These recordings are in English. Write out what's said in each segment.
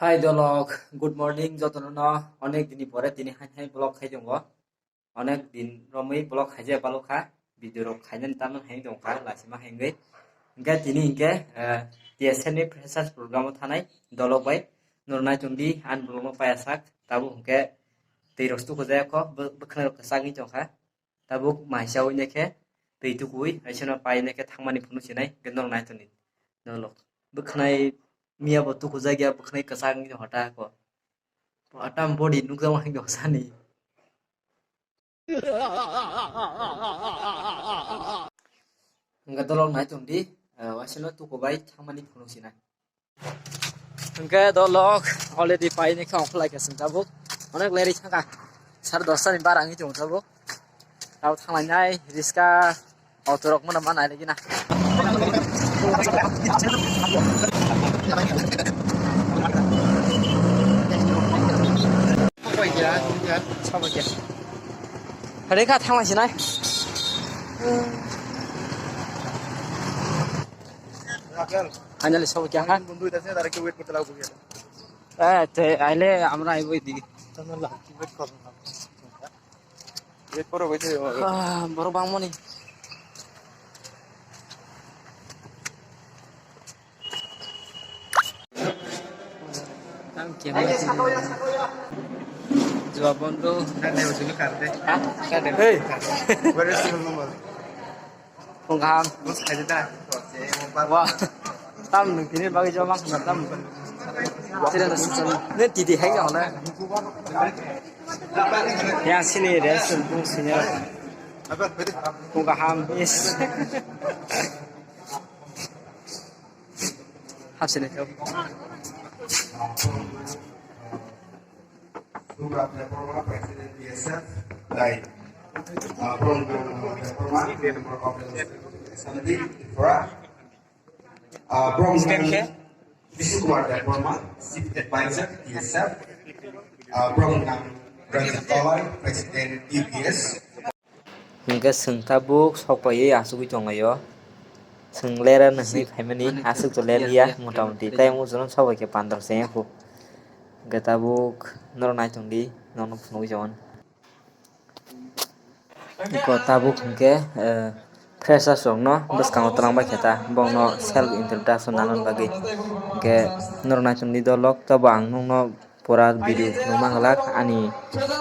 Hai Dolok, good morning jotono onek dini pore tini hai blog khai jongo onek din romai blog haje balokha video rok khainan taman hai dongkha lasima hengge hingga tini hingge TSN ni freshers program thanai Dolok bai nurnai tundi an blog no payasak tabu hingge tei rostu khojaya ko bkhna kasak ni jongkha tabu maisau neke tei tukui aisana pai neke thangmani phunu sinai gendong tuni Dolok bkhnai Mia botu khujagya bkhnai kasang ni hota ko atam body nukjama hangi hosani Dolok nai tundi wasino tu ko bai thangmani phunu sinai Dolok already pai ni khang khlai ka sintabuk onek leri thanga sar 10 ni barangi jong tabuk tau thanglai nai riska autorok mana mana lagi na Hari ka thang masih nai. Hanya le sobo kya kan? বন্ধু এটা আছে তারা কি wait করতে লাগবে কি? Te aile amra aiboi di. তোমরা লাগ কি ওয়েট করো না। ওয়েট করো বইতে Boro bangmoni. Jawab bondo. Kan dia usul karde. Hah? Hey. Where is your number? Pengham. Bos ada dah. Wah. Tam nung kini bagi jawab mak tam. Tidak ada susah. Ini titi hang yang mana? Yang sini dia sembung sini. Apa? Betul. Pengham yes. Hap sini jawab. Surat reforma Presiden BSF dari program reforma member of the Assembly Infra program Visual Reforma Chief Advisor BSF program President Olay Presiden TBS Hingga sengtabuk sokpai asuk jongayo senglera nasi family asuk toleria motamoti tai mu jono sabai ke 1500 ku gatabuk nornai tungdi nono phunu jon ko tabuk hingke fresa songno baskang trang ba kheta bongno self introduction nanon bagi ke nornai tungdi dolok tabang nongno pura video numanglak ani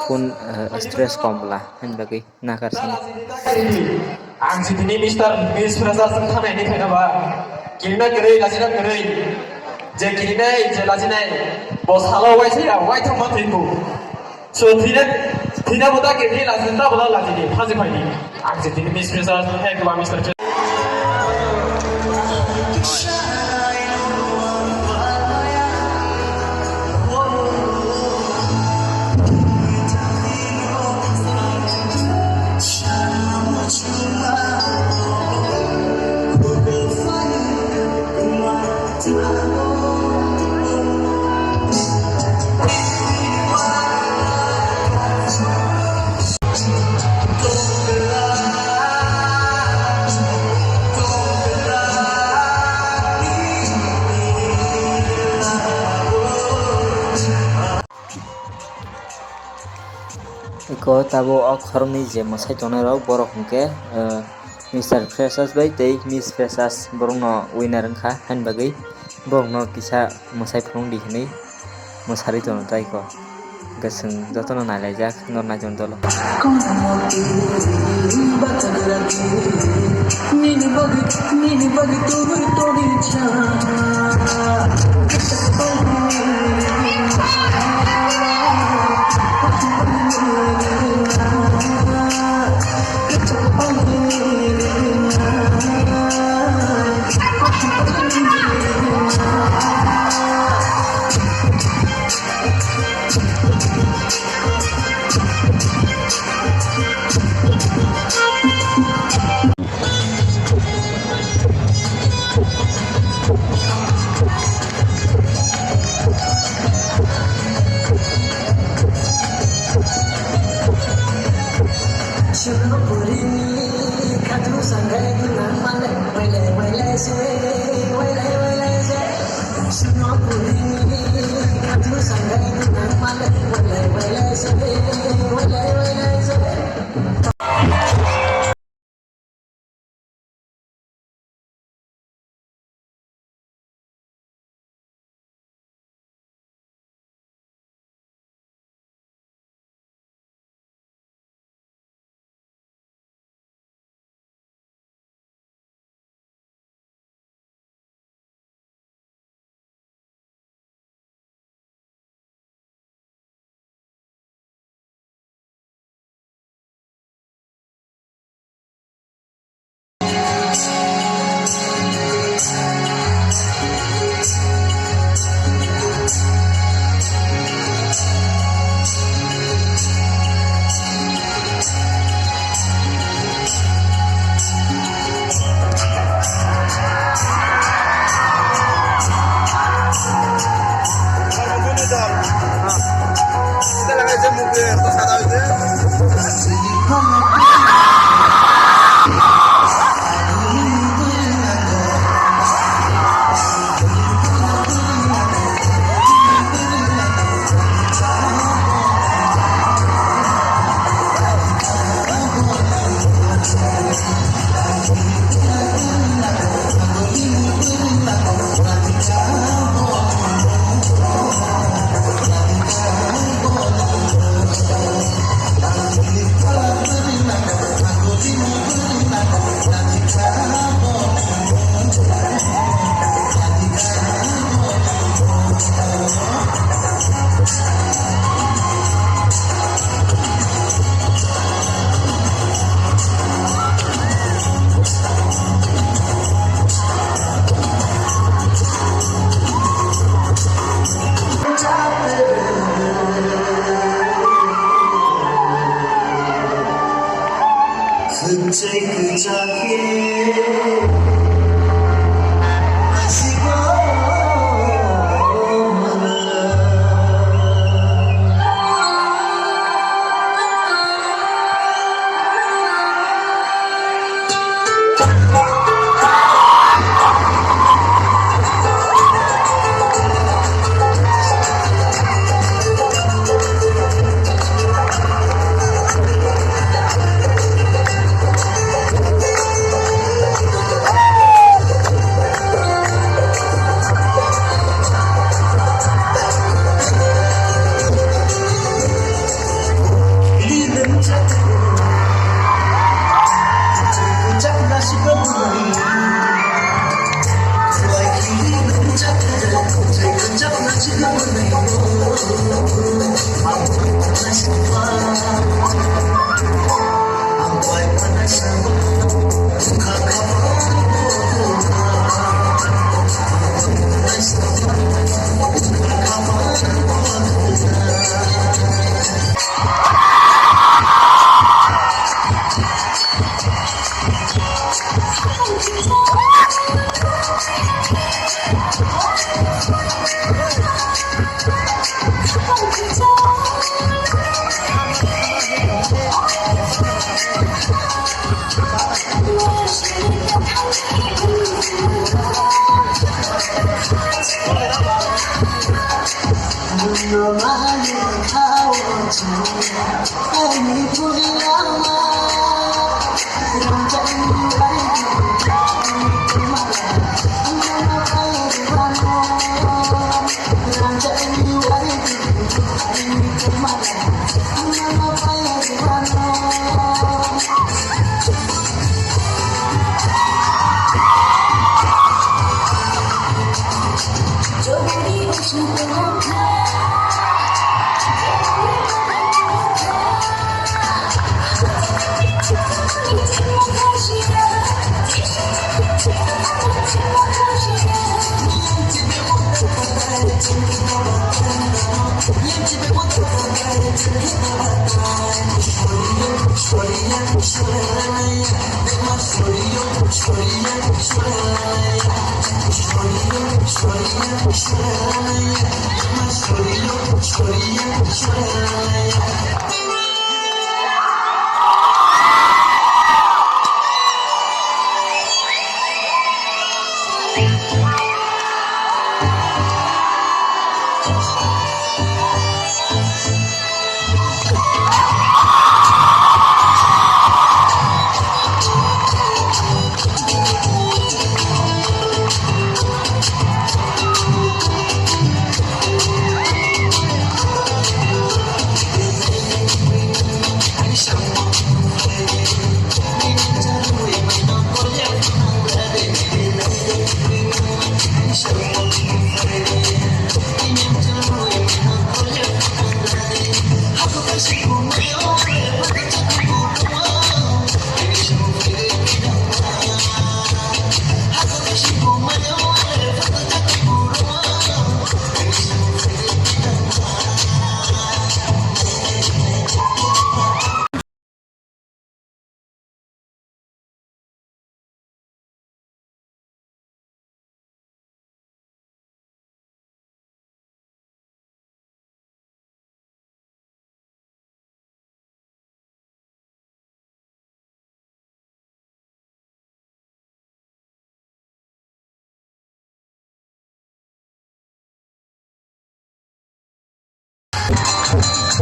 pun stress komla hen bagi nakar sini Ang sini Miss Frasa sengkana ini kena ba, kina kiri, lajina kiri, je kini je lajina, bos halau wai sih ya, wai thang mati tu, so tina buta kiri lajina buta lajini, pasti pasti. Ang sini Miss Frasa hai kebar Mister Frasa. Ko tabo akhorni je masai tonero borok hingke Mr. Freshers bai tei Miss Freshers borokno winner wngkha han bagui borokno kisa masai phung dihini masari tono tai ko gasung jotono nalaijak norna jondolo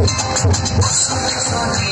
Sorry,